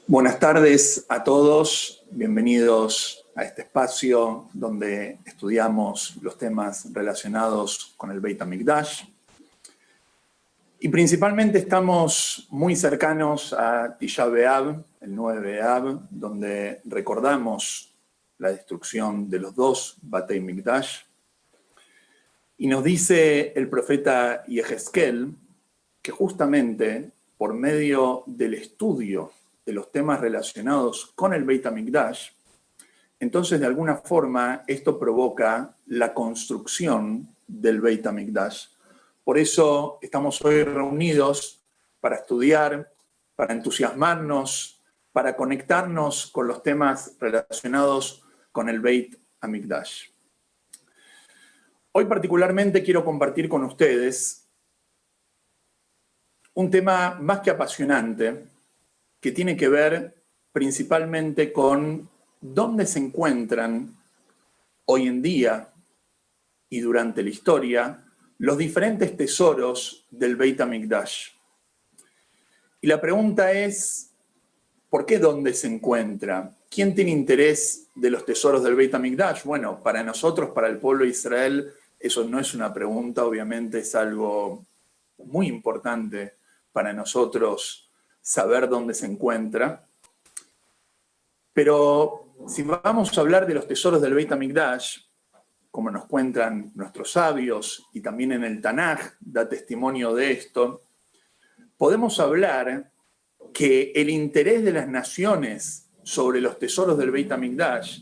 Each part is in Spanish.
Buenas tardes a todos, bienvenidos a este espacio donde estudiamos los temas relacionados con el Beit HaMikdash. Y principalmente estamos muy cercanos a Tisha B'Av, el 9 de Av, donde recordamos la destrucción de los dos Batei Mikdash. Y nos dice el profeta Yehezkel que justamente por medio del estudio de los temas relacionados con el Beit HaMikdash, entonces de alguna forma esto provoca la construcción del Beit HaMikdash. Por eso estamos hoy reunidos para estudiar, para entusiasmarnos, para conectarnos con los temas relacionados con el Beit HaMikdash. Hoy particularmente quiero compartir con ustedes un tema más que apasionante, que tiene que ver principalmente con dónde se encuentran hoy en día y durante la historia los diferentes tesoros del Beit HaMikdash. Y la pregunta es, ¿por qué dónde se encuentra? ¿Quién tiene interés de los tesoros del Beit HaMikdash? Bueno, para nosotros, para el pueblo de Israel, eso no es una pregunta, obviamente es algo muy importante para nosotros saber dónde se encuentra. Pero si vamos a hablar de los tesoros del Beit HaMikdash, como nos cuentan nuestros sabios, y también en el Tanaj da testimonio de esto, podemos hablar que el interés de las naciones sobre los tesoros del Beit HaMikdash,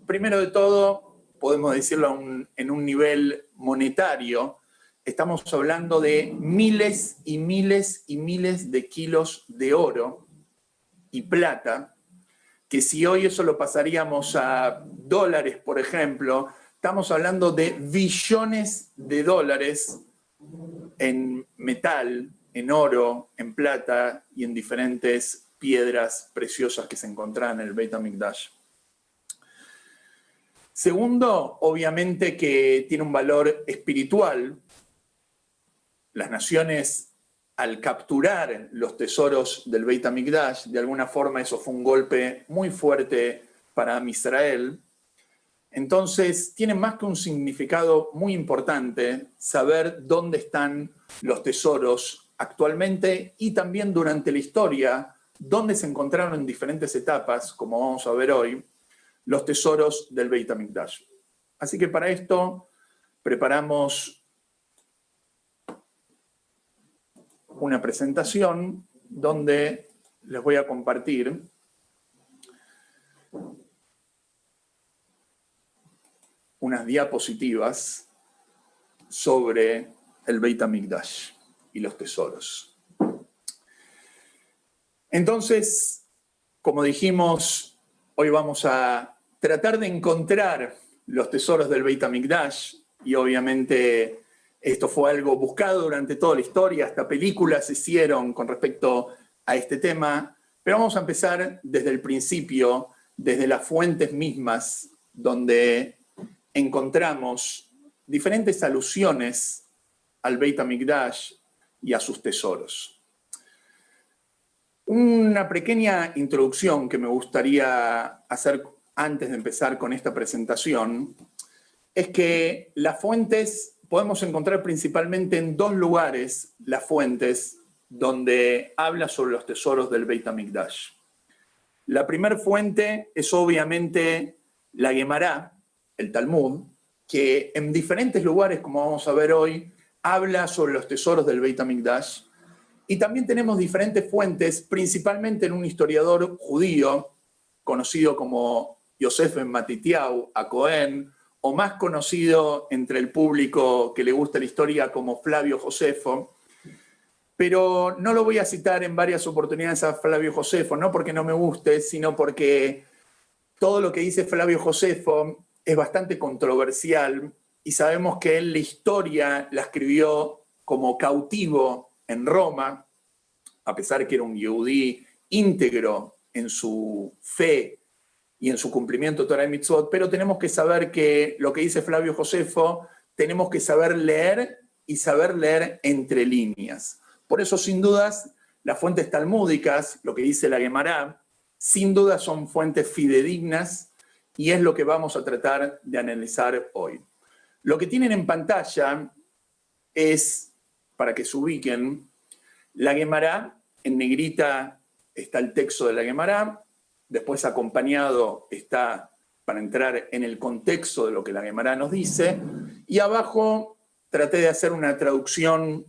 primero de todo, podemos decirlo en un nivel monetario, estamos hablando de miles y miles y miles de kilos de oro y plata, que si hoy eso lo pasaríamos a dólares, por ejemplo, estamos hablando de billones de dólares en metal, en oro, en plata y en diferentes piedras preciosas que se encontraban en el Beit HaMikdash. Segundo, obviamente que tiene un valor espiritual. Las naciones, al capturar los tesoros del Beit HaMikdash, de alguna forma eso fue un golpe muy fuerte para Am Israel. Entonces, tiene más que un significado muy importante saber dónde están los tesoros actualmente y también durante la historia, dónde se encontraron en diferentes etapas, como vamos a ver hoy, los tesoros del Beit HaMikdash. Así que para esto preparamos una presentación donde les voy a compartir unas diapositivas sobre el Beit HaMikdash y los tesoros. Entonces, como dijimos, hoy vamos a tratar de encontrar los tesoros del Beit HaMikdash y obviamente esto fue algo buscado durante toda la historia, hasta películas se hicieron con respecto a este tema, pero vamos a empezar desde el principio, desde las fuentes mismas, donde encontramos diferentes alusiones al Beit HaMikdash y a sus tesoros. Una pequeña introducción que me gustaría hacer antes de empezar con esta presentación es que las fuentes podemos encontrar principalmente en dos lugares las fuentes donde habla sobre los tesoros del Beit HaMikdash. La primera fuente es obviamente la Gemara, el Talmud, que en diferentes lugares, como vamos a ver hoy, habla sobre los tesoros del Beit HaMikdash. Y también tenemos diferentes fuentes, principalmente en un historiador judío, conocido como Yosef ben Matityahu HaKohen, o más conocido entre el público que le gusta la historia como Flavio Josefo. Pero no lo voy a citar en varias oportunidades a Flavio Josefo, no porque no me guste, sino porque todo lo que dice Flavio Josefo es bastante controversial y sabemos que él la historia la escribió como cautivo en Roma, a pesar que era un yehudí íntegro en su fe y en su cumplimiento de Torah y Mitzvot, pero tenemos que saber que lo que dice Flavio Josefo, tenemos que saber leer y saber leer entre líneas. Por eso, sin dudas, las fuentes talmúdicas, lo que dice la Gemara, sin duda son fuentes fidedignas y es lo que vamos a tratar de analizar hoy. Lo que tienen en pantalla es, para que se ubiquen, la Guemará. En negrita está el texto de la Guemará, después acompañado está, para entrar en el contexto de lo que la Guemará nos dice, y abajo traté de hacer una traducción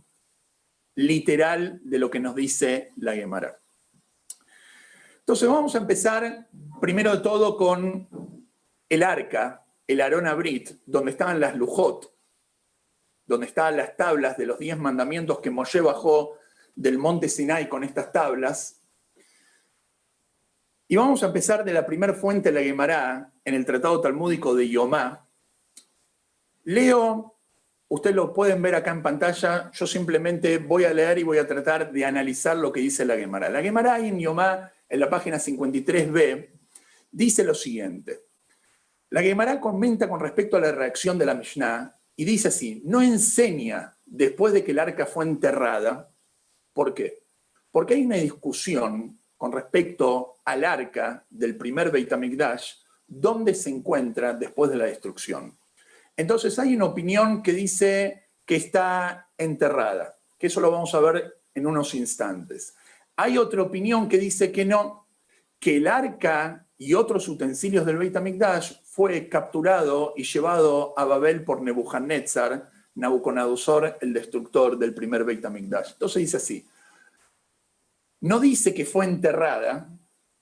literal de lo que nos dice la Guemará. Entonces vamos a empezar primero de todo con el arca, el Arón Abrit, donde estaban las Lujot, donde estaban las tablas de los 10 mandamientos que Moshe bajó del monte Sinai con estas tablas. Y vamos a empezar de la primera fuente de la Guemará, en el Tratado Talmúdico de Yomá. Leo, ustedes lo pueden ver acá en pantalla, yo simplemente voy a leer y voy a tratar de analizar lo que dice la Guemará. La Guemará en Yomá, en la página 53b, dice lo siguiente. La Guemará comenta con respecto a la reacción de la Mishnah y dice así: no enseña después de que el arca fue enterrada. ¿Por qué? Porque hay una discusión con respecto al arca del primer Beit HaMikdash, dónde se encuentra después de la destrucción. Entonces hay una opinión que dice que está enterrada, que eso lo vamos a ver en unos instantes. Hay otra opinión que dice que no, que el arca y otros utensilios del Beit HaMikdash fue capturado y llevado a Babel por Nebuchadnezzar, Nabucodonosor, el destructor del primer Beit HaMikdash. Entonces dice así: no dice que fue enterrada,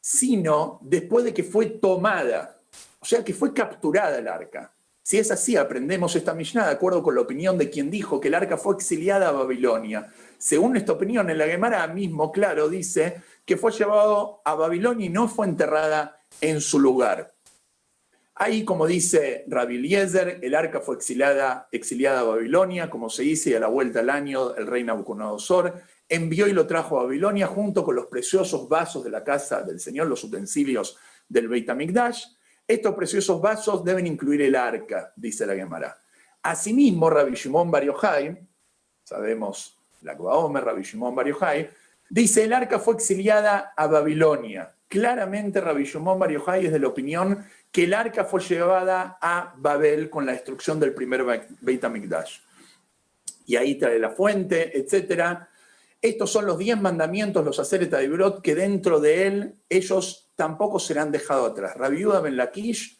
sino después de que fue tomada, o sea que fue capturada el arca. Si es así, aprendemos esta Mishnah de acuerdo con la opinión de quien dijo que el arca fue exiliada a Babilonia. Según esta opinión, en la Guemará mismo, claro, dice que fue llevado a Babilonia y no fue enterrada en su lugar. Ahí, como dice Rabbi Eliezer, el arca fue exiliada a Babilonia, como se dice, y a la vuelta al año el rey Nabucodonosor envió y lo trajo a Babilonia junto con los preciosos vasos de la casa del Señor, los utensilios del Beit HaMikdash. Estos preciosos vasos deben incluir el arca, dice la Guemará. Asimismo, Rabbi Shimon Bar Yochai, sabemos la Omer, Rabbi Shimon Bar Yochai, dice el arca fue exiliada a Babilonia. Claramente Rabbi Shimon Bar Yochai es de la opinión que el arca fue llevada a Babel con la destrucción del primer Beit HaMikdash. Y ahí trae la fuente, etc. Estos son los 10 mandamientos, los Aseret Adibrot, que dentro de él ellos tampoco serán dejados atrás. Rabbi Yehuda ben Lakish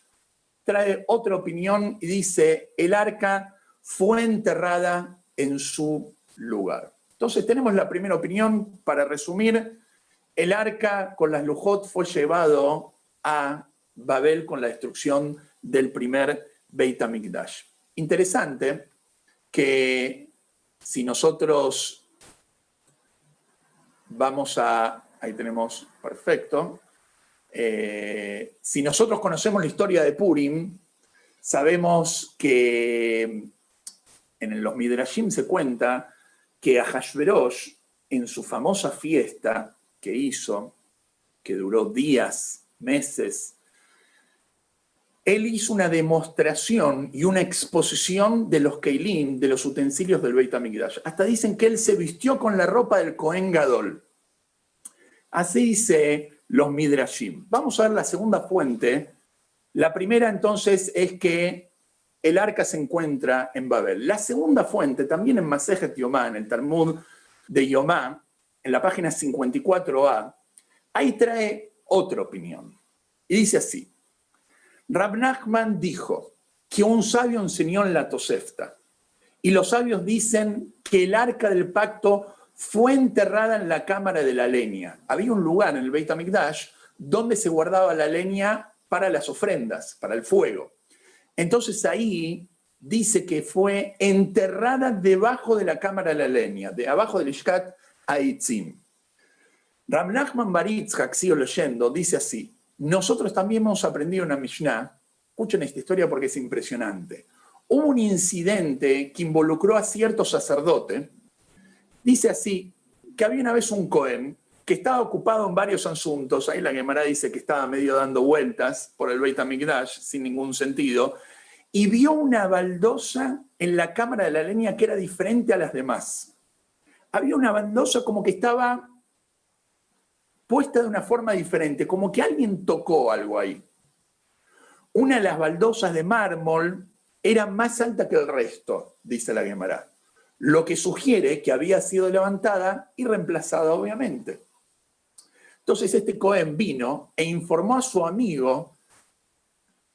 trae otra opinión y dice el arca fue enterrada en su lugar. Entonces tenemos la primera opinión. Para resumir, el arca con las Lujot fue llevado a Babel con la destrucción del primer Beit HaMikdash. Interesante que si nosotros vamos a... Ahí tenemos, perfecto. Si nosotros conocemos la historia de Purim, sabemos que en los Midrashim se cuenta que Ahashverosh, en su famosa fiesta que hizo, que duró días, meses, él hizo una demostración y una exposición de los keilim, de los utensilios del Beit HaMikdash. Hasta dicen que él se vistió con la ropa del Cohen Gadol. Así dice los Midrashim. Vamos a ver la segunda fuente. La primera entonces es que el arca se encuentra en Babel. La segunda fuente, también en Masejet Yomá, en el Talmud de Yomá, en la página 54a, ahí trae otra opinión. Y dice así: Rab Nachman dijo que un sabio enseñó en la Tosefta, y los sabios dicen que el arca del pacto fue enterrada en la cámara de la leña. Había un lugar en el Beit HaMikdash donde se guardaba la leña para las ofrendas, para el fuego. Entonces ahí dice que fue enterrada debajo de la cámara de la leña, de abajo del Ishkat Haitzim. Rab Nachman bar Yitzhak, sigo leyendo, dice así: nosotros también hemos aprendido una Mishnah. Escuchen esta historia porque es impresionante. Hubo un incidente que involucró a cierto sacerdote. Dice así, que había una vez un Cohen que estaba ocupado en varios asuntos. Ahí la Guemará dice que estaba medio dando vueltas por el Beit HaMikdash sin ningún sentido, y vio una baldosa en la cámara de la leña que era diferente a las demás. Había una baldosa como que estaba puesta de una forma diferente, como que alguien tocó algo ahí. Una de las baldosas de mármol era más alta que el resto, dice la Guemará, lo que sugiere que había sido levantada y reemplazada, obviamente. Entonces este Cohen vino e informó a su amigo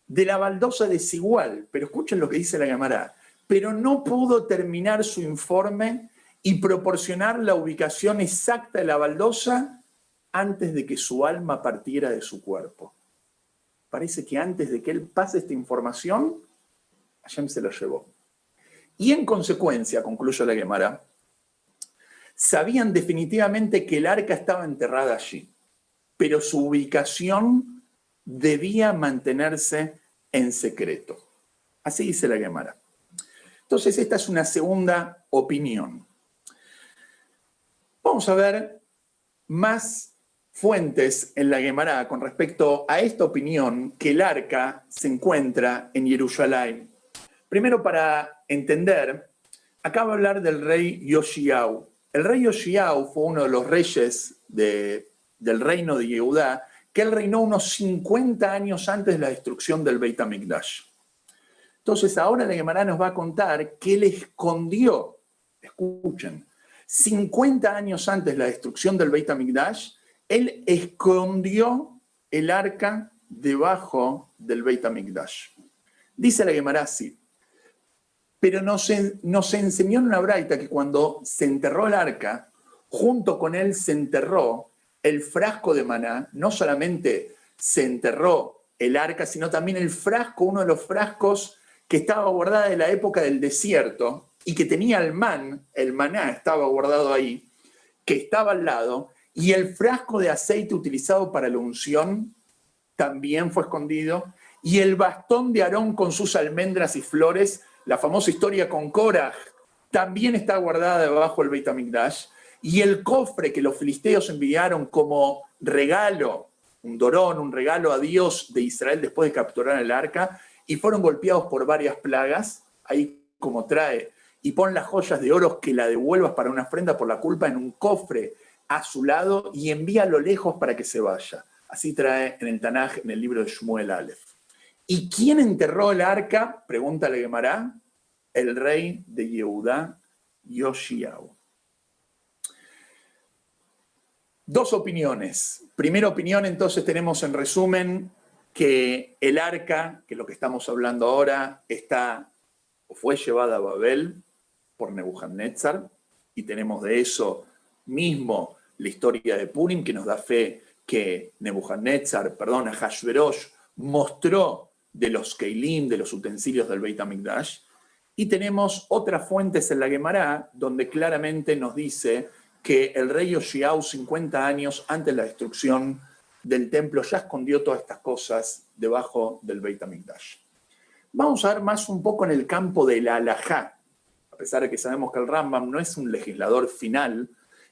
de la baldosa desigual, pero escuchen lo que dice la Guemará, pero no pudo terminar su informe y proporcionar la ubicación exacta de la baldosa antes de que su alma partiera de su cuerpo. Parece que antes de que él pase esta información, Hashem se lo llevó. Y en consecuencia, concluye la Guemará, sabían definitivamente que el arca estaba enterrada allí, pero su ubicación debía mantenerse en secreto. Así dice la Guemará. Entonces, esta es una segunda opinión. Vamos a ver más fuentes en la Guemará con respecto a esta opinión que el arca se encuentra en Jerusalén. Primero, para entender, acabo de hablar del rey Yoshiau. El rey Yoshiau fue uno de los reyes del reino de Yehudá, que él reinó unos 50 años antes de la destrucción del Beit HaMikdash. Entonces, ahora la Guemará nos va a contar que él escondió, escuchen, 50 años antes de la destrucción del Beit HaMikdash, él escondió el arca debajo del Beit HaMikdash. Dice la Guemará así, pero nos enseñó en una braita que cuando se enterró el arca, junto con él se enterró el frasco de maná. No solamente se enterró el arca, sino también el frasco, uno de los frascos que estaba guardado de la época del desierto y que tenía el maná estaba guardado ahí, que estaba al lado, y el frasco de aceite utilizado para la unción también fue escondido, y el bastón de Aarón con sus almendras y flores, la famosa historia con Korah, también está guardada debajo del Beit HaMikdash, y el cofre que los filisteos enviaron como regalo, un dorón, un regalo a Dios de Israel después de capturar el arca, y fueron golpeados por varias plagas, ahí como trae, y pon las joyas de oro que la devuelvas para una ofrenda por la culpa en un cofre a su lado y envíalo lejos para que se vaya. Así trae en el Tanaj, en el libro de Shmuel Aleph. ¿Y quién enterró el arca? Pregunta la Guemará. El rey de Yehudá, Yoshiau. Dos opiniones. Primera opinión, entonces tenemos en resumen que el arca, que es lo que estamos hablando ahora, está o fue llevada a Babel por Nebuchadnezzar, y tenemos de eso mismo la historia de Purim, que nos da fe que Ahashverosh mostró de los keilim, de los utensilios del Beit HaMikdash, y tenemos otras fuentes en la Guemará, donde claramente nos dice que el rey Yoshiau, 50 años antes de la destrucción del templo, ya escondió todas estas cosas debajo del Beit HaMikdash. Vamos a ver más un poco en el campo de la halajá, a pesar de que sabemos que el Rambam no es un legislador final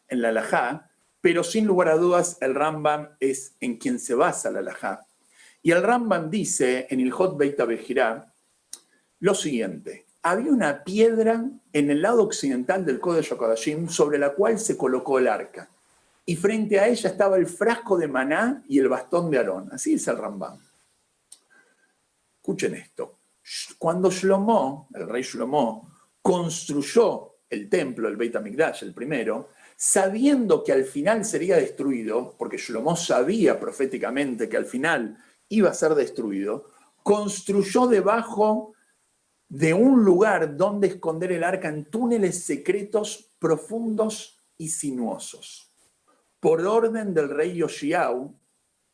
en la halajá, pero sin lugar a dudas el Rambam es en quien se basa la halajá. Y el Rambam dice en Ilhot Beit HaBehirá lo siguiente: había una piedra en el lado occidental del Kodesh HaKodashim sobre la cual se colocó el arca, y frente a ella estaba el frasco de maná y el bastón de Aarón. Así dice el Rambam. Escuchen esto. Cuando Shlomo, el rey Shlomo, construyó el templo, el Beit HaMikdash, el primero, sabiendo que al final sería destruido, porque Shlomo sabía proféticamente que al final iba a ser destruido, construyó debajo de un lugar donde esconder el arca en túneles secretos, profundos y sinuosos. Por orden del rey Yoshiau,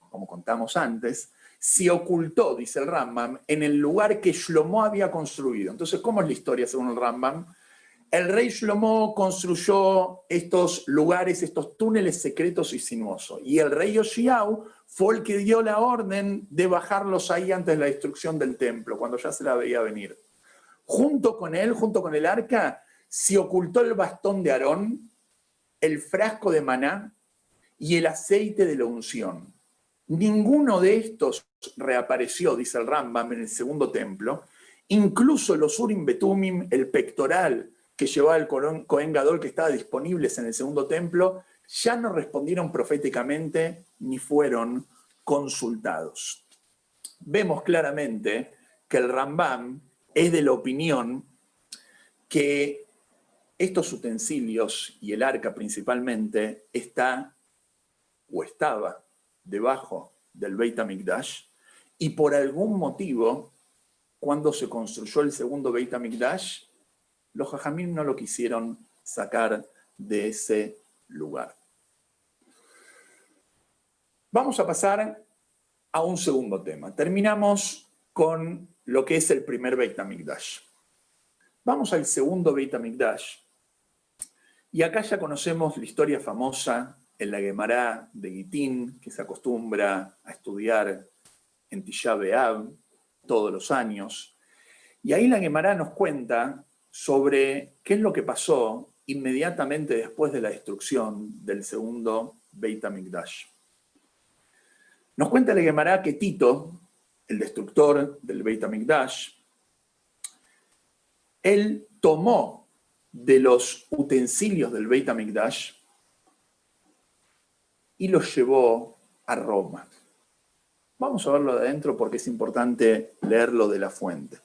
como contamos antes, se ocultó, dice el Rambam, en el lugar que Shlomo había construido. Entonces, ¿cómo es la historia según el Rambam? El rey Shlomo construyó estos lugares, estos túneles secretos y sinuosos. Y el rey Yoshiau fue el que dio la orden de bajarlos ahí antes de la destrucción del templo, cuando ya se la veía venir. Junto con él, junto con el arca, se ocultó el bastón de Aarón, el frasco de maná y el aceite de la unción. Ninguno de estos reapareció, dice el Rambam, en el segundo templo. Incluso los Urim Betumim, el pectoral que llevaba el Cohen Gadol que estaban disponibles en el segundo templo, ya no respondieron proféticamente ni fueron consultados. Vemos claramente que el Rambam es de la opinión que estos utensilios, y el arca principalmente, está o estaba debajo del Beit HaMikdash, y por algún motivo, cuando se construyó el segundo Beit HaMikdash, los Jajamim no lo quisieron sacar de ese lugar. Vamos a pasar a un segundo tema. Terminamos con lo que es el primer Beit HaMikdash. Vamos al segundo Beit HaMikdash. Y acá ya conocemos la historia famosa en la Gemará de Gitín, que se acostumbra a estudiar en Tisha B'Av todos los años. Y ahí la Gemará nos cuenta sobre qué es lo que pasó inmediatamente después de la destrucción del segundo Beit HaMikdash. Nos cuenta la Gemará que Tito, el destructor del Beit HaMikdash, él tomó de los utensilios del Beit HaMikdash y los llevó a Roma. Vamos a verlo de adentro porque es importante leerlo de la fuente.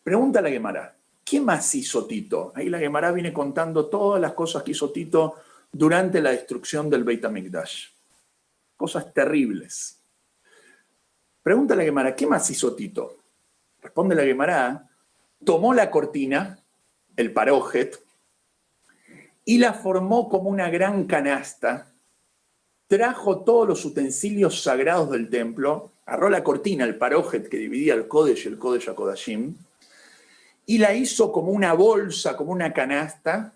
Pregunta la Gemará, ¿qué más hizo Tito? Ahí la Gemará viene contando todas las cosas que hizo Tito durante la destrucción del Beit HaMikdash. Cosas terribles. Pregunta la Gemará, ¿qué más hizo Tito? Responde la Gemará, tomó la cortina, el parójet, y la formó como una gran canasta, trajo todos los utensilios sagrados del templo, agarró la cortina, el parójet que dividía el Kodesh y el Kodesh HaKodashim, y la hizo como una bolsa, como una canasta,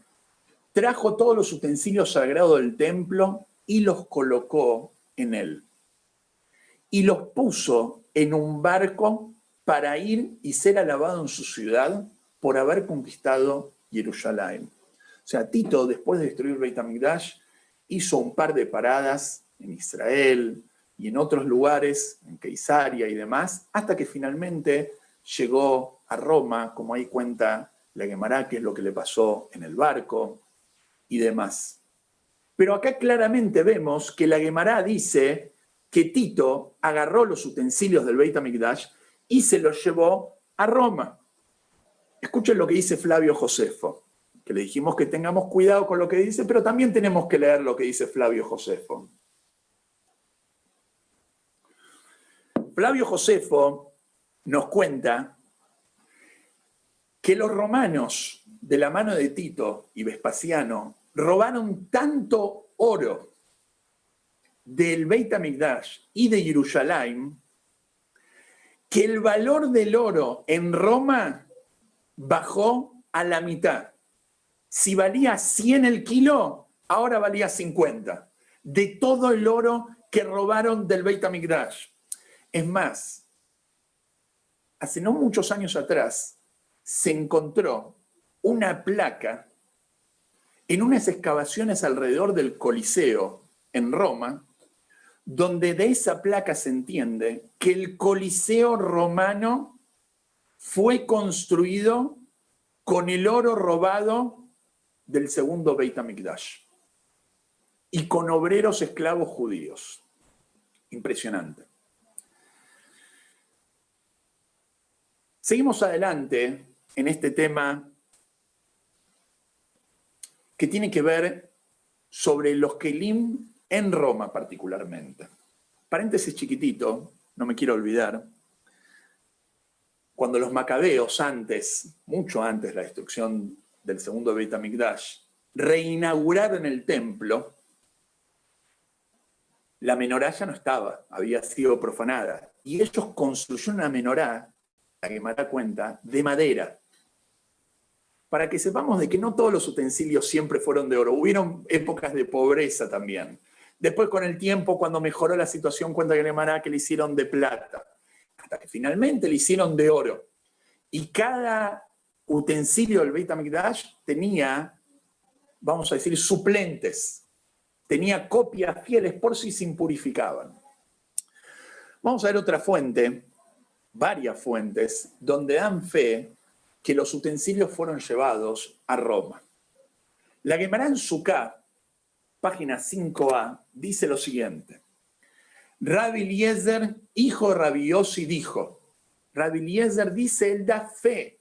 trajo todos los utensilios sagrados del templo y los colocó en él. Y los puso en un barco para ir y ser alabado en su ciudad por haber conquistado Jerusalén. O sea, Tito, después de destruir Beit HaMikdash, hizo un par de paradas en Israel y en otros lugares, en Keisaria y demás, hasta que finalmente llegó a Roma, como ahí cuenta la Gemará, que es lo que le pasó en el barco y demás. Pero acá claramente vemos que la Gemará dice que Tito agarró los utensilios del Beit HaMikdash y se los llevó a Roma. Escuchen lo que dice Flavio Josefo, que le dijimos que tengamos cuidado con lo que dice, pero también tenemos que leer lo que dice Flavio Josefo. Flavio Josefo nos cuenta que los romanos, de la mano de Tito y Vespasiano, robaron tanto oro del Beit HaMikdash y de Jerusalén, que el valor del oro en Roma bajó a la mitad. Si valía 100 el kilo, ahora valía 50. De todo el oro que robaron del Beit HaMikdash. Es más, hace no muchos años atrás, se encontró una placa en unas excavaciones alrededor del Coliseo en Roma, donde de esa placa se entiende que el Coliseo romano fue construido con el oro robado del segundo Beit HaMikdash y con obreros esclavos judíos. Impresionante. Seguimos adelante en este tema que tiene que ver sobre los Kelim en Roma particularmente. Paréntesis chiquitito, no me quiero olvidar. Cuando los macabeos antes, mucho antes de la destrucción del segundo Beit HaMikdash, reinauguraron el templo, la menorá ya no estaba, había sido profanada. Y ellos construyeron una menorá, la Gemará cuenta, de madera. Para que sepamos de que no todos los utensilios siempre fueron de oro. Hubieron épocas de pobreza también. Después, con el tiempo, cuando mejoró la situación, cuenta la Gemará que le hicieron de plata. Hasta que finalmente le hicieron de oro. Y cada utensilio del Beit HaMikdash tenía, vamos a decir, suplentes. Tenía copias fieles por si se impurificaban. Vamos a ver otra fuente, varias fuentes, donde dan fe que los utensilios fueron llevados a Roma. La Gemara en Sukká, página 5a, dice lo siguiente. Rabbi Eliezer, hijo de Rabbi Yossi, dijo, Rabbi Eliezer dice, él da fe,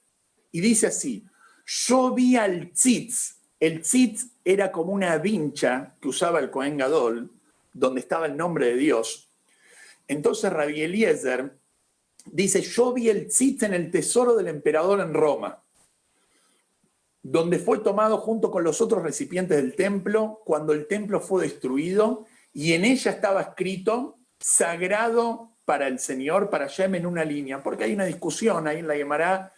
y dice así, yo vi al tzitz. El tzitz era como una vincha que usaba el Cohen Gadol, donde estaba el nombre de Dios. Entonces Rabbi Eliezer dice, yo vi el tzitz en el tesoro del emperador en Roma, donde fue tomado junto con los otros recipientes del templo cuando el templo fue destruido, y en ella estaba escrito, sagrado para el Señor, para Shem, en una línea, porque hay una discusión ahí en la Gemara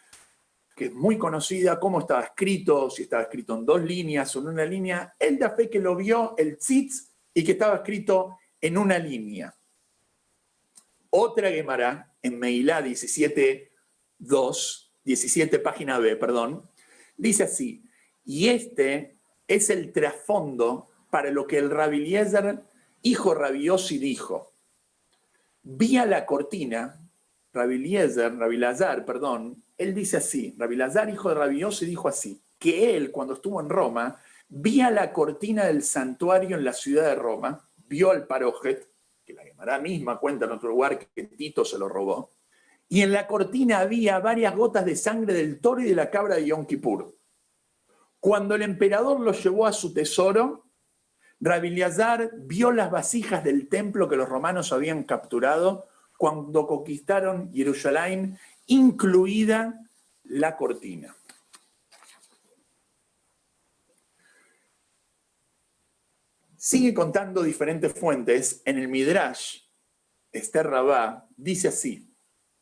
que es muy conocida, cómo estaba escrito, si estaba escrito en 2 líneas o en una línea. Él da fe que lo vio el tzitz y que estaba escrito en una línea. Otra Gemara, en Meilá 17 página B, perdón, dice así, y este es el trasfondo para lo que el Rabbi Eliezer, hijo Rabbi Yossi, dijo. Vi a la cortina, Rabbi Elazar, él dice así, Rabbi Elazar, hijo de Rabbi Yossi, dijo así, que él, cuando estuvo en Roma, vi a la cortina del santuario en la ciudad de Roma, vio al Parojet, que la Gemara misma cuenta en otro lugar que Tito se lo robó, y en la cortina había varias gotas de sangre del toro y de la cabra de Yom Kippur. Cuando el emperador lo llevó a su tesoro, Rabbi Elazar vio las vasijas del templo que los romanos habían capturado cuando conquistaron Jerusalén, incluida la cortina. Sigue contando diferentes fuentes. En el Midrash, Esther Rabá dice así,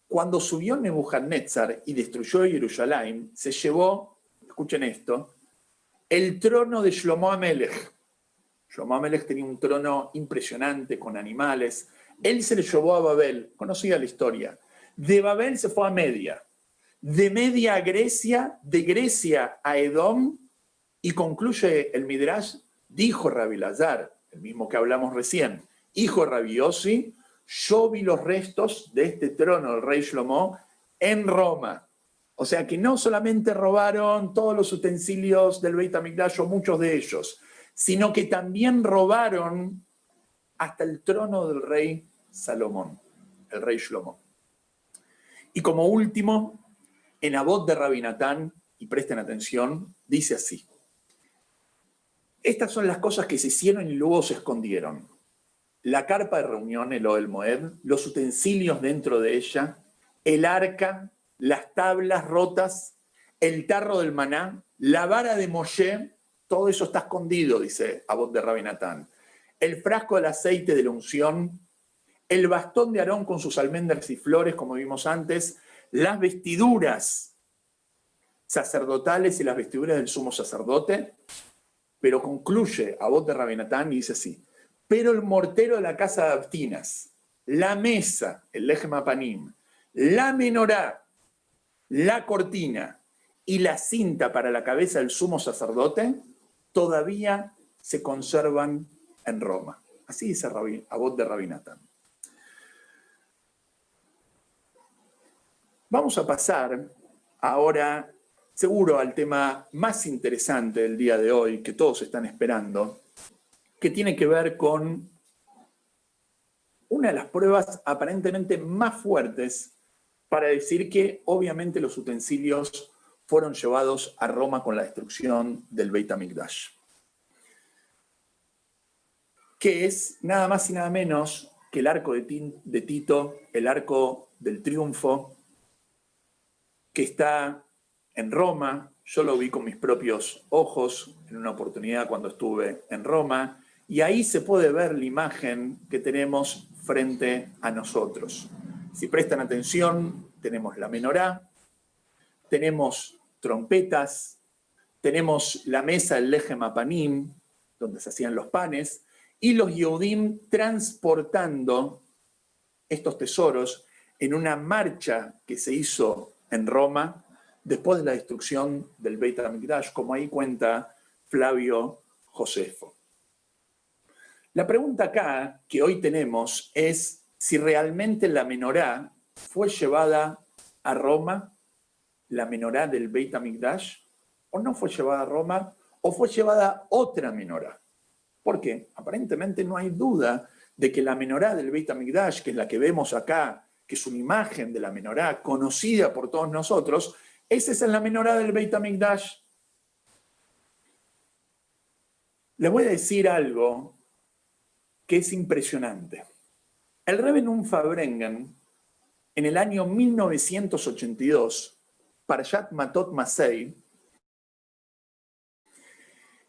cuando subió Nebuchadnezzar y destruyó Jerusalén, se llevó, escuchen esto, el trono de Shlomo Amelech. Shlomo Amelech tenía un trono impresionante con animales. Él se le llevó a Babel, conocida la historia. De Babel se fue a Media. De Media a Grecia, de Grecia a Edom, y concluye el Midrash, dijo Rabbi Elazar, el mismo que hablamos recién, hijo de Rabbi Yossi, yo vi los restos de este trono del rey Shlomo en Roma. O sea que no solamente robaron todos los utensilios del Beit HaMikdash, o muchos de ellos, sino que también robaron hasta el trono del rey Salomón, el rey Shlomo. Y como último, en Avot de Rabbi Natán, y presten atención, dice así, estas son las cosas que se hicieron y luego se escondieron. La carpa de reunión, el Ohel Moed, los utensilios dentro de ella, el arca, las tablas rotas, el tarro del maná, la vara de Moshe, todo eso está escondido, dice Avot de Rabbi Natán. El frasco del aceite de la unción, el bastón de Aarón con sus almendras y flores, como vimos antes, las vestiduras sacerdotales y las vestiduras del sumo sacerdote, pero concluye Avot de Rabbi Natán y dice así, pero el mortero de la casa de Abtinas, la mesa, el Lechem Apanim, la menorá, la cortina y la cinta para la cabeza del sumo sacerdote, todavía se conservan en Roma. Así dice Avot de Rabbi Natán. Vamos a pasar ahora, seguro, al tema más interesante del día de hoy, que todos están esperando, que tiene que ver con una de las pruebas aparentemente más fuertes para decir que obviamente los utensilios fueron llevados a Roma con la destrucción del Beit HaMikdash, que es nada más y nada menos que el arco de Tito, el arco del triunfo, que está en Roma. Yo lo vi con mis propios ojos en una oportunidad cuando estuve en Roma, y ahí se puede ver la imagen que tenemos frente a nosotros. Si prestan atención, tenemos la menorá, tenemos trompetas, tenemos la mesa del Lechem Apanim, donde se hacían los panes, y los Yehudim transportando estos tesoros en una marcha que se hizo en Roma después de la destrucción del Beit HaMikdash, como ahí cuenta Flavio Josefo. La pregunta acá que hoy tenemos es si realmente la menorá fue llevada a Roma la menorá del Beit HaMikdash? ¿O no fue llevada a Roma? ¿O fue llevada otra menorá? ¿Por qué? Aparentemente no hay duda de que la menorá del Beit HaMikdash, que es la que vemos acá, que es una imagen de la menorá conocida por todos nosotros, esa es la menorá del Beit HaMikdash. Les voy a decir algo que es impresionante. El Rebbe Nun Farbrengen, en el año 1982, Parashat Matot Masei,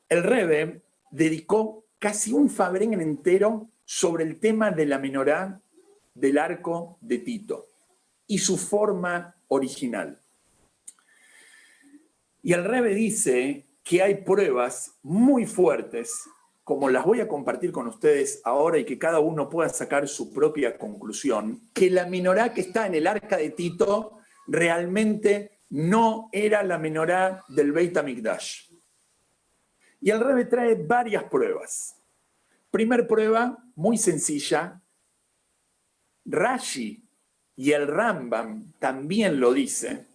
el Rebbe dedicó casi un Farbrengen entero sobre el tema de la menorá del arco de Tito y su forma original. Y el Rebbe dice que hay pruebas muy fuertes, como las voy a compartir con ustedes ahora y que cada uno pueda sacar su propia conclusión, que la menorá que está en el arca de Tito realmente no era la menorá del Beit HaMikdash. Y el Rebbe trae varias pruebas. Primer prueba, muy sencilla. Rashi y el Rambam también lo dice,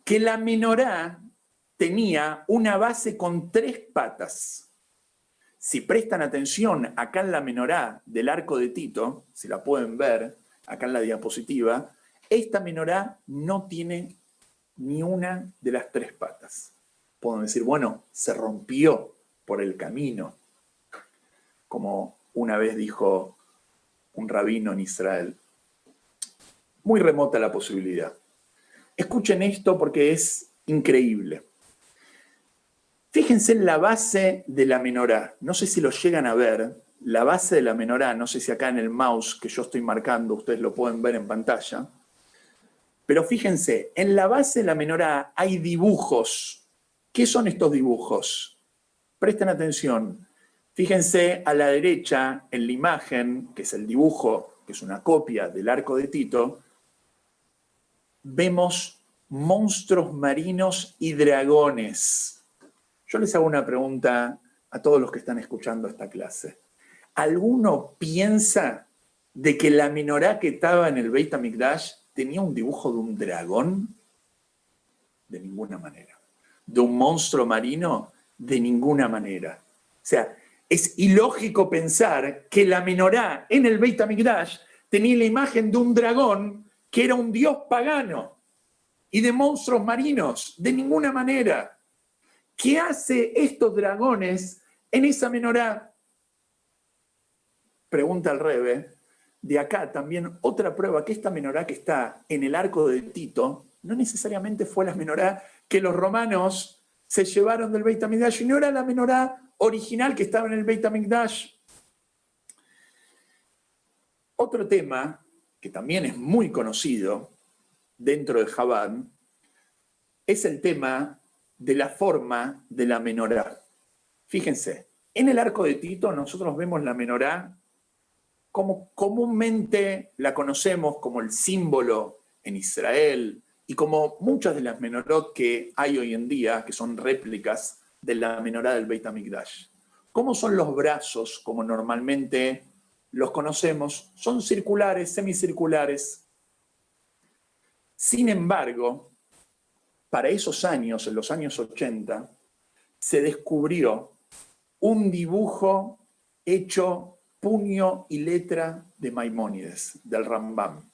que la menorá tenía una base con 3 patas. Si prestan atención acá en la menorá del arco de Tito, si la pueden ver acá en la diapositiva, esta menorá no tiene ni una de las 3 patas. Pueden decir, bueno, se rompió por el camino, como una vez dijo un rabino en Israel. Muy remota la posibilidad. Escuchen esto porque es increíble. Fíjense en la base de la menorá. No sé si lo llegan a ver. La base de la menorá, no sé si acá en el mouse que yo estoy marcando, ustedes lo pueden ver en pantalla. Pero fíjense, en la base de la menorá hay dibujos. ¿Qué son estos dibujos? Presten atención. Fíjense a la derecha, en la imagen, que es el dibujo, que es una copia del arco de Tito, vemos monstruos marinos y dragones. Yo les hago una pregunta a todos los que están escuchando esta clase. ¿Alguno piensa de que la menorá que estaba en el Beit HaMikdash tenía un dibujo de un dragón? De ninguna manera. ¿De un monstruo marino? De ninguna manera. O sea, es ilógico pensar que la menorá en el Beit HaMikdash tenía la imagen de un dragón que era un dios pagano y de monstruos marinos. De ninguna manera. ¿Qué hace estos dragones en esa menorá? Pregunta el Rebbe. De acá también otra prueba que esta menorá que está en el arco de Tito no necesariamente fue la menorá que los romanos se llevaron del Beit HaMikdash y no era la menorá original que estaba en el Beit HaMikdash. Otro tema que también es muy conocido dentro de Chabad es el tema de la forma de la menorá. Fíjense, en el arco de Tito nosotros vemos la menorá como comúnmente la conocemos como el símbolo en Israel y como muchas de las menorot que hay hoy en día, que son réplicas de la menorá del Beit HaMikdash. ¿Cómo son los brazos como normalmente los conocemos? Son circulares, semicirculares. Sin embargo, para esos años, en los años 80, se descubrió un dibujo hecho puño y letra de Maimónides, del Rambam,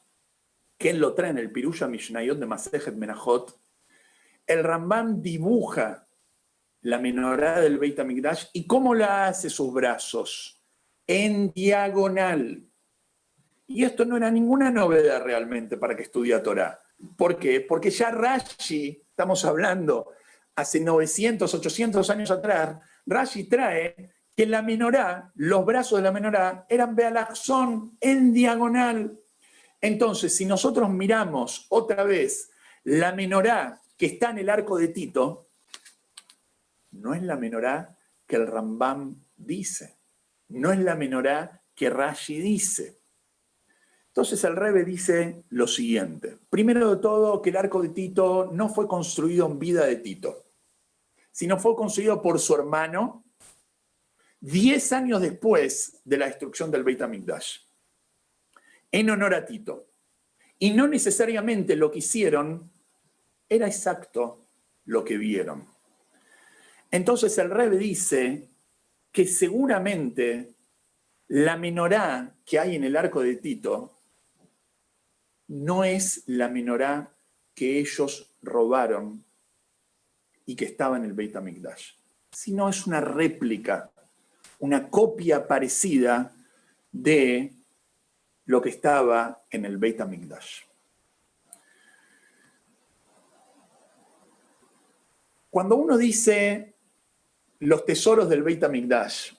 que él lo trae en el Pirusha Mishnayot de Masejet Menachot. El Rambam dibuja la menorá del Beit HaMikdash y cómo la hace sus brazos, en diagonal. Y esto no era ninguna novedad realmente para que estudia Torah. ¿Por qué? Porque ya Rashi, estamos hablando hace 900, 800 años atrás, Rashi trae que la menorá, los brazos de la menorá eran bealachzón, en diagonal. Entonces, si nosotros miramos otra vez la menorá que está en el arco de Tito, no es la menorá que el Rambam dice, no es la menorá que Rashi dice. Entonces el Rebbe dice lo siguiente. Primero de todo, que el arco de Tito no fue construido en vida de Tito, sino fue construido por su hermano 10 años después de la destrucción del Beit HaMikdash, en honor a Tito. Y no necesariamente lo que hicieron era exacto lo que vieron. Entonces el Rebbe dice que seguramente la menorá que hay en el arco de Tito no es la menorá que ellos robaron y que estaba en el Beit HaMikdash, sino es una réplica, una copia parecida de lo que estaba en el Beit HaMikdash. Cuando uno dice los tesoros del Beit HaMikdash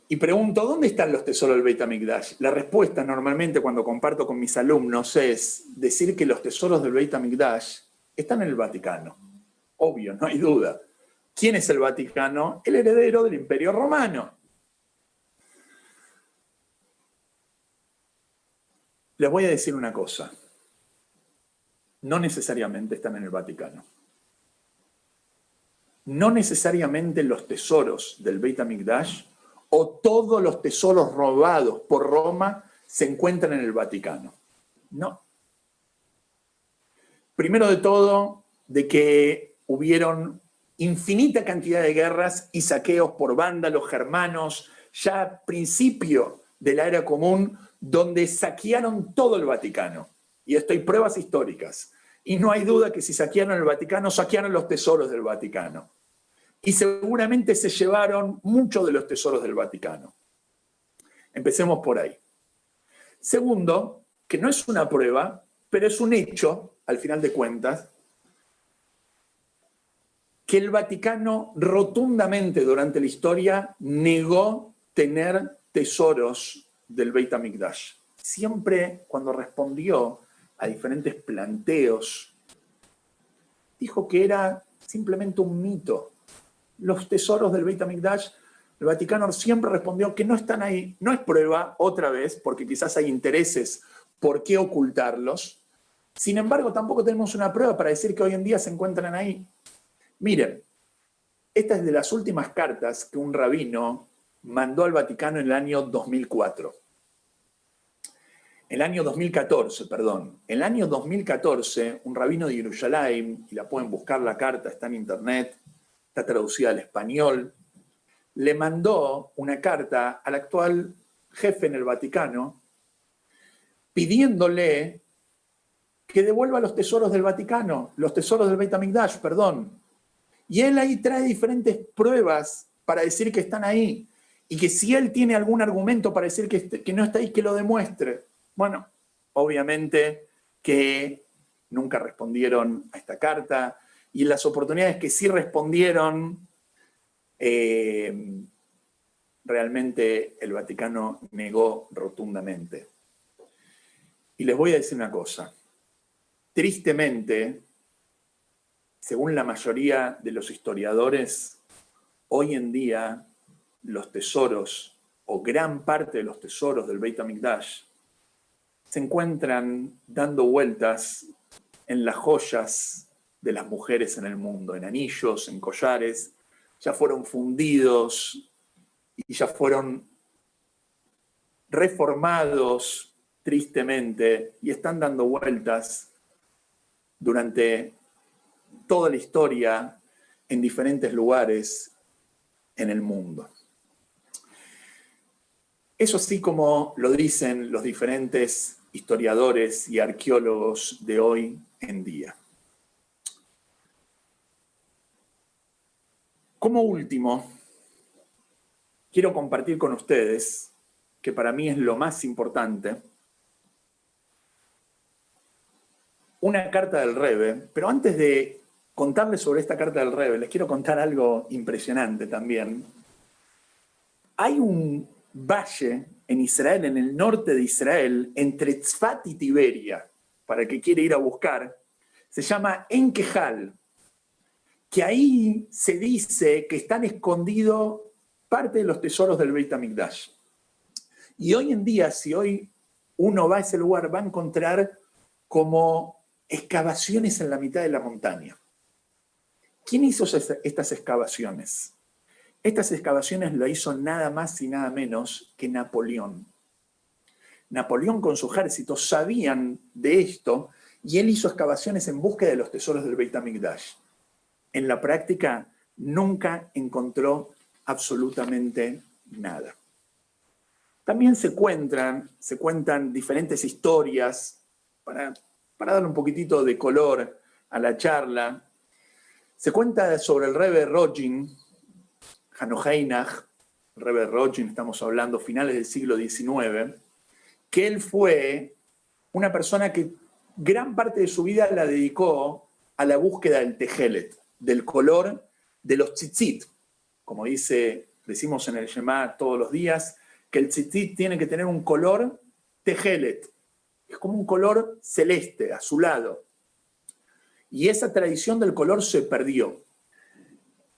y pregunto, ¿dónde están los tesoros del Beit HaMikdash? La respuesta normalmente cuando comparto con mis alumnos es decir que los tesoros del Beit HaMikdash están en el Vaticano. Obvio, no hay duda. ¿Quién es el Vaticano? El heredero del Imperio Romano. Les voy a decir una cosa. No necesariamente están en el Vaticano. No necesariamente los tesoros del Beit HaMikdash o todos los tesoros robados por Roma se encuentran en el Vaticano. No. Primero de todo, de que hubieron infinita cantidad de guerras y saqueos por vándalos germanos, ya a principio de la era común, donde saquearon todo el Vaticano. Y esto hay pruebas históricas. Y no hay duda que si saquearon el Vaticano, saquearon los tesoros del Vaticano. Y seguramente se llevaron muchos de los tesoros del Vaticano. Empecemos por ahí. Segundo, que no es una prueba, pero es un hecho, al final de cuentas, que el Vaticano rotundamente durante la historia negó tener tesoros del Beit HaMikdash. Siempre cuando respondió a diferentes planteos, dijo que era simplemente un mito. Los tesoros del Beit HaMikdash, el Vaticano siempre respondió que no están ahí. No es prueba, otra vez, porque quizás hay intereses por qué ocultarlos. Sin embargo, tampoco tenemos una prueba para decir que hoy en día se encuentran ahí. Miren, esta es de las últimas cartas que un rabino mandó al Vaticano en el año 2004. El año 2014, perdón. En el año 2014, un rabino de Jerusalén, y la pueden buscar la carta, está en internet, está traducida al español, le mandó una carta al actual jefe en el Vaticano pidiéndole que devuelva los tesoros del Vaticano, los tesoros del Beit HaMikdash, perdón. Y él ahí trae diferentes pruebas para decir que están ahí y que si él tiene algún argumento para decir que no está ahí, que lo demuestre. Bueno, obviamente que nunca respondieron a esta carta y en las oportunidades que sí respondieron, realmente el Vaticano negó rotundamente. Y les voy a decir una cosa. Tristemente, según la mayoría de los historiadores, hoy en día los tesoros, o gran parte de los tesoros del Beit HaMikdash, se encuentran dando vueltas en las joyas de las mujeres en el mundo, en anillos, en collares, ya fueron fundidos y ya fueron reformados tristemente y están dando vueltas durante toda la historia en diferentes lugares en el mundo. Eso sí, como lo dicen los diferentes historiadores y arqueólogos de hoy en día. Como último, quiero compartir con ustedes, que para mí es lo más importante, una carta del Rebbe, pero antes de contarles sobre esta carta del Rebbe, les quiero contar algo impresionante también. Hay un valle en Israel, en el norte de Israel, entre Tzfat y Tiberia, para el que quiere ir a buscar, se llama Enquejal, que ahí se dice que están escondidos parte de los tesoros del Beit HaMikdash. Y hoy en día, si hoy uno va a ese lugar, va a encontrar como excavaciones en la mitad de la montaña. ¿Quién hizo estas excavaciones? Estas excavaciones lo hizo nada más y nada menos que Napoleón. Napoleón con su ejército sabían de esto y él hizo excavaciones en búsqueda de los tesoros del Beit HaMikdash. En la práctica, nunca encontró absolutamente nada. También se cuentan diferentes historias para darle un poquitito de color a la charla. Se cuenta sobre el Rebbe Rogin, Hanojeinach, el Rebbe Rogin, estamos hablando finales del siglo XIX, que él fue una persona que gran parte de su vida la dedicó a la búsqueda del tejelet, del color de los tzitzit. Como decimos en el Shema todos los días, que el tzitzit tiene que tener un color tejelet. Es como un color celeste, azulado. Y esa tradición del color se perdió.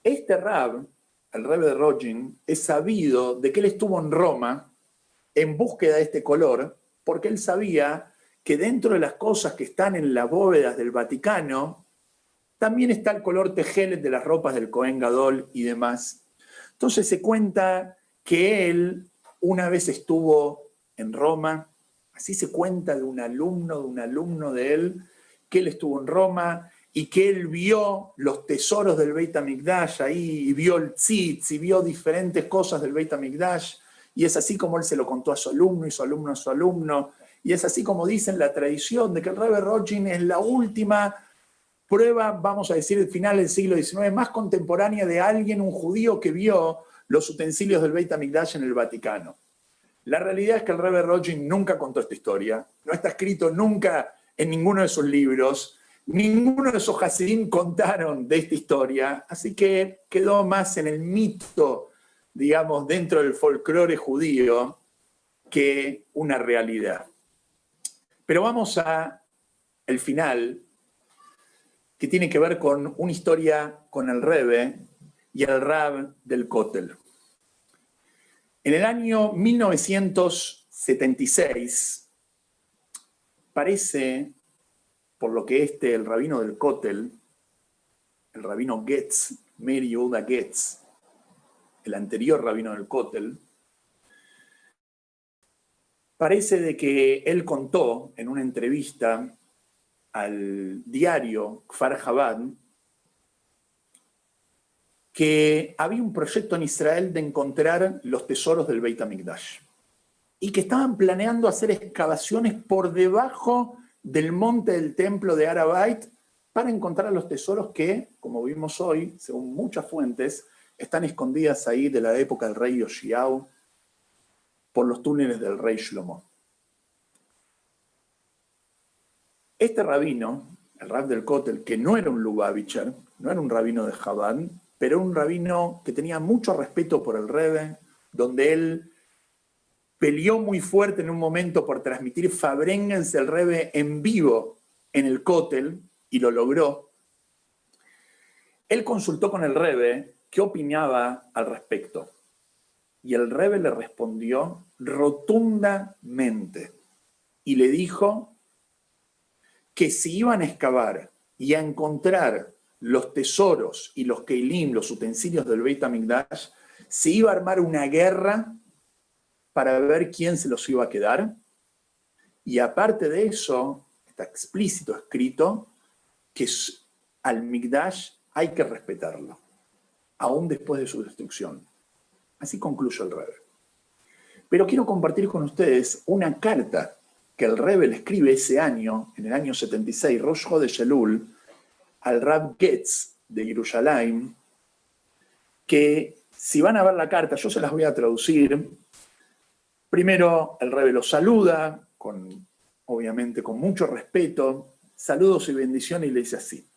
Este Rab, el Rebbe de Rogin, es sabido de que él estuvo en Roma en búsqueda de este color, porque él sabía que dentro de las cosas que están en las bóvedas del Vaticano, también está el color tejelet de las ropas del Cohen Gadol y demás. Entonces se cuenta que él una vez estuvo en Roma, así se cuenta de un alumno de él, que él estuvo en Roma y que él vio los tesoros del Beit HaMikdash ahí, y vio el tzitz, y vio diferentes cosas del Beit HaMikdash, y es así como él se lo contó a su alumno, y su alumno a su alumno, y es así como dice en la tradición de que el Rebbe Rogin es la última prueba, vamos a decir, del final del siglo XIX, más contemporánea de alguien, un judío, que vio los utensilios del Beit HaMikdash en el Vaticano. La realidad es que el Rebbe Rogin nunca contó esta historia, no está escrito nunca en ninguno de sus libros, ninguno de esos hasidim contaron de esta historia, así que quedó más en el mito, digamos, dentro del folclore judío, que una realidad. Pero vamos al final, que tiene que ver con una historia con el Rebbe y el Rab del Kotel. En el año 1976, parece, por lo que el rabino del Kotel, el rabino Getz, Meir Yehuda Getz, el anterior rabino del Kotel, parece de que él contó en una entrevista al diario Kfar Chabad que había un proyecto en Israel de encontrar los tesoros del Beit HaMikdash y que estaban planeando hacer excavaciones por debajo del monte del templo de Har HaBayit para encontrar los tesoros que, como vimos hoy, según muchas fuentes, están escondidas ahí de la época del rey Yoshiau por los túneles del rey Shlomo. Este rabino, el Rab del Kotel, que no era un Lubavitcher, no era un rabino de Chabad, pero un rabino que tenía mucho respeto por el Rebbe, donde él peleó muy fuerte en un momento por transmitir Fabrengens del Rebbe en vivo en el Kotel, y lo logró. Él consultó con el Rebbe qué opinaba al respecto. Y el Rebbe le respondió rotundamente y le dijo que si iban a excavar y a encontrar los tesoros y los keilim, los utensilios del Beit HaMikdash, se iba a armar una guerra para ver quién se los iba a quedar. Y aparte de eso, está explícito escrito que al Mikdash hay que respetarlo, aún después de su destrucción. Así concluyó el Rebbe. Pero quiero compartir con ustedes una carta que el Rebbe le escribe ese año, en el año 76, Rosh Chodesh Elul, al Rab Getz de Jerusalén, que si van a ver la carta, yo se las voy a traducir. Primero, el Rebbe los saluda, obviamente con mucho respeto, saludos y bendiciones, y le dice así: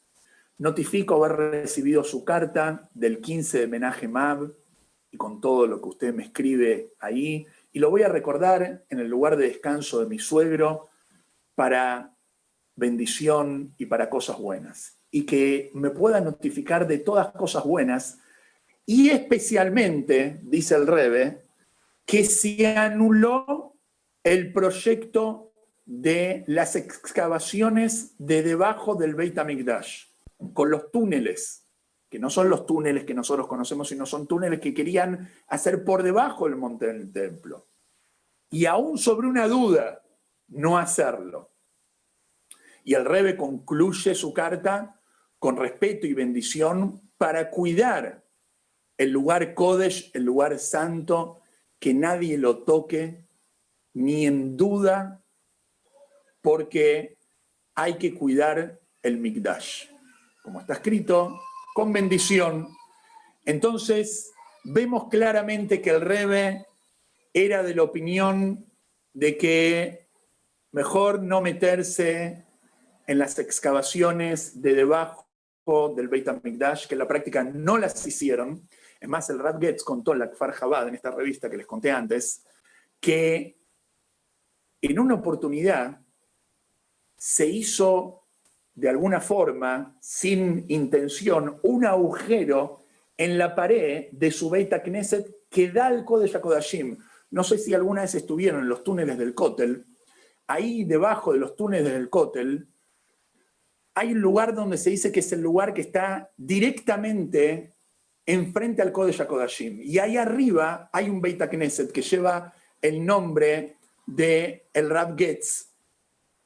notifico haber recibido su carta del 15 de Menahem Av, y con todo lo que usted me escribe ahí, y lo voy a recordar en el lugar de descanso de mi suegro para bendición y para cosas buenas. Y que me pueda notificar de todas cosas buenas, y especialmente, dice el Rebbe, que se anuló el proyecto de las excavaciones de debajo del Beit HaMikdash, con los túneles, que no son los túneles que nosotros conocemos, sino son túneles que querían hacer por debajo del monte del templo. Y aún sobre una duda, no hacerlo. Y el Rebbe concluye su carta con respeto y bendición para cuidar el lugar Kodesh, el lugar santo, que nadie lo toque ni en duda, porque hay que cuidar el Mikdash. Como está escrito, con bendición. Entonces, vemos claramente que el Rebbe era de la opinión de que mejor no meterse en las excavaciones de debajo del Beit HaMikdash, que en la práctica no las hicieron. Es más, el Rav Getz contó en la Kfar Chabad, en esta revista que les conté antes, que en una oportunidad se hizo de alguna forma, sin intención, un agujero en la pared de su Beit HaKnesset que da al Kodesh HaKodashim. No sé si alguna vez estuvieron en los túneles del Kotel. Ahí debajo de los túneles del Kotel hay un lugar donde se dice que es el lugar que está directamente enfrente al Kodesh HaKodashim. Y ahí arriba hay un Beit HaKnesset que lleva el nombre del Rav Getz,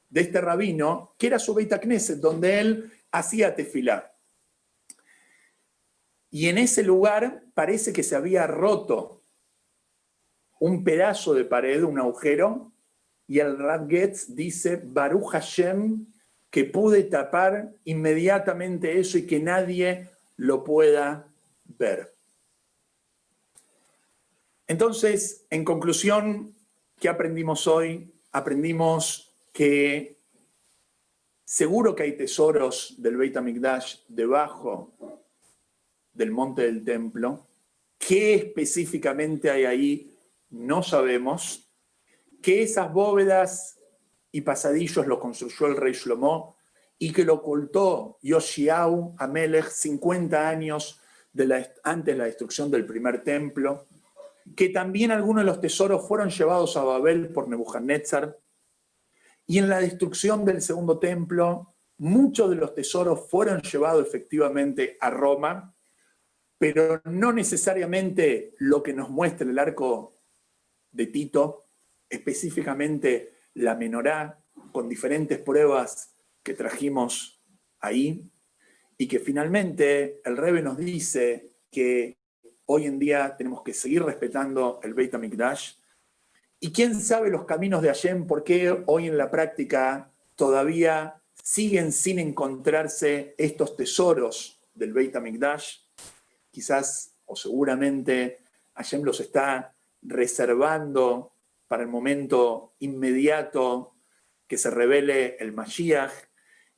de este rabino, que era su Beit HaKnesset, donde él hacía tefilá. Y en ese lugar parece que se había roto un pedazo de pared, un agujero, y el Rav Getz dice, Baruch Hashem, que pude tapar inmediatamente eso y que nadie lo pueda ver. Entonces, en conclusión, ¿qué aprendimos hoy? Aprendimos que seguro que hay tesoros del Beit HaMikdash debajo del monte del templo. ¿Qué específicamente hay ahí? No sabemos. Que esas bóvedas y pasadillos lo construyó el rey Shlomo y que lo ocultó Yoshiau Amelech 50 años antes de la destrucción del primer templo. Que también algunos de los tesoros fueron llevados a Babel por Nebuchadnezzar. Y en la destrucción del segundo templo, muchos de los tesoros fueron llevados efectivamente a Roma, pero no necesariamente lo que nos muestra el arco de Tito, específicamente la menorá, con diferentes pruebas que trajimos ahí, y que finalmente el Rebbe nos dice que hoy en día tenemos que seguir respetando el Beit HaMikdash. Y quién sabe los caminos de Hashem, por qué hoy en la práctica todavía siguen sin encontrarse estos tesoros del Beit HaMikdash. Quizás o seguramente Hashem los está reservando para el momento inmediato que se revele el Mashiach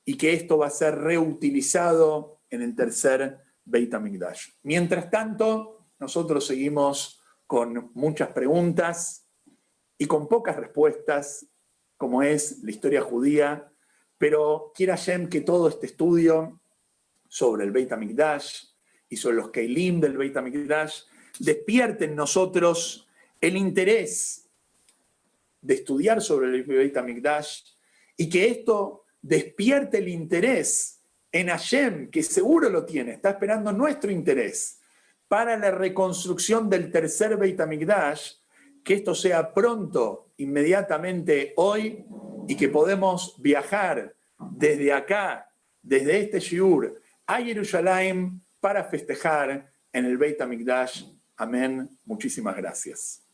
y que esto va a ser reutilizado en el tercer Beit HaMikdash. Mientras tanto, nosotros seguimos con muchas preguntas y con pocas respuestas, como es la historia judía, pero quiera Hashem que todo este estudio sobre el Beit HaMikdash y sobre los Keilim del Beit HaMikdash despierte en nosotros el interés de estudiar sobre el Beit HaMikdash y que esto despierte el interés en Hashem, que seguro lo tiene, está esperando nuestro interés para la reconstrucción del tercer Beit HaMikdash, que esto sea pronto, inmediatamente hoy, y que podemos viajar desde acá, desde este shiur, a Jerusalén para festejar en el Beit HaMikdash. Amén. Muchísimas gracias.